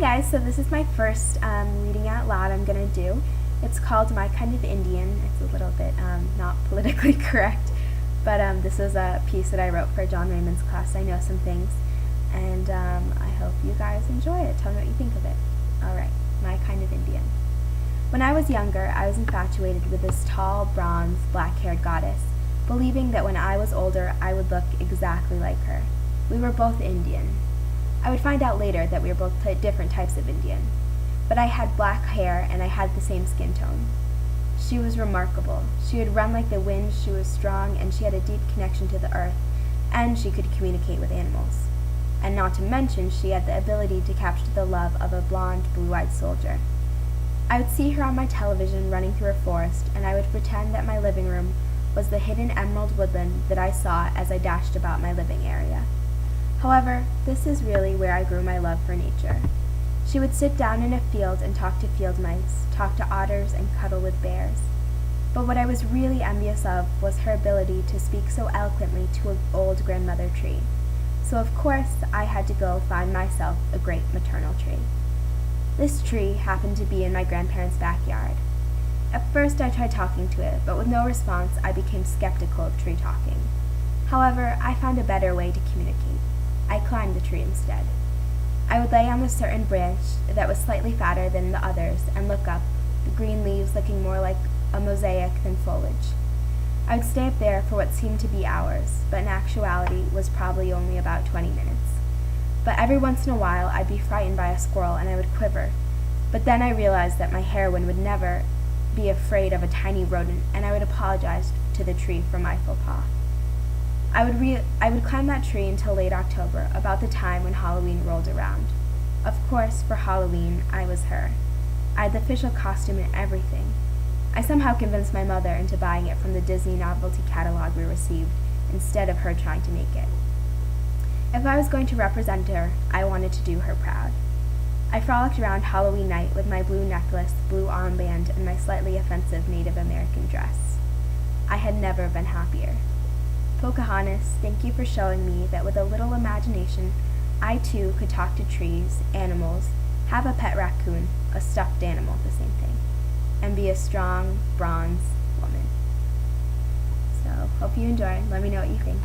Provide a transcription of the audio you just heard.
guys, so this is my first reading out loud I'm going to do. It's called My Kind of Indian. It's a little bit not politically correct, but this is a piece that I wrote for John Raymond's class, I Know Some Things, and I hope you guys enjoy it. Tell me what you think of it. Alright, My Kind of Indian. When I was younger, I was infatuated with this tall, bronze, black-haired goddess, believing that when I was older, I would look exactly like her. We were both Indian. I would find out later that we were both different types of Indian. But I had black hair and I had the same skin tone. She was remarkable. She would run like the wind, she was strong, and she had a deep connection to the earth, and she could communicate with animals. And not to mention, she had the ability to capture the love of a blonde, blue-eyed soldier. I would see her on my television running through a forest, and I would pretend that my living room was the hidden emerald woodland that I saw as I dashed about my living area. However, this is really where I grew my love for nature. She would sit down in a field and talk to field mice, talk to otters, and cuddle with bears. But what I was really envious of was her ability to speak so eloquently to an old grandmother tree. So of course, I had to go find myself a great maternal tree. This tree happened to be in my grandparents' backyard. At first I tried talking to it, but with no response, I became skeptical of tree talking. However, I found a better way to communicate. I climbed the tree instead. I would lay on a certain branch that was slightly fatter than the others and look up, the green leaves looking more like a mosaic than foliage. I would stay up there for what seemed to be hours, but in actuality was probably only about 20 minutes. But every once in a while I'd be frightened by a squirrel and I would quiver. But then I realized that my heroine would never be afraid of a tiny rodent, and I would apologize to the tree for my faux pas. I would climb that tree until late October, about the time when Halloween rolled around. Of course, for Halloween, I was her. I had the official costume and everything. I somehow convinced my mother into buying it from the Disney novelty catalog we received, instead of her trying to make it. If I was going to represent her, I wanted to do her proud. I frolicked around Halloween night with my blue necklace, blue armband, and my slightly offensive Native American dress. I had never been happier. Pocahontas, thank you for showing me that with a little imagination, I too could talk to trees, animals, have a pet raccoon, a stuffed animal, the same thing, and be a strong, bronze woman. So, hope you enjoy. Let me know what you think.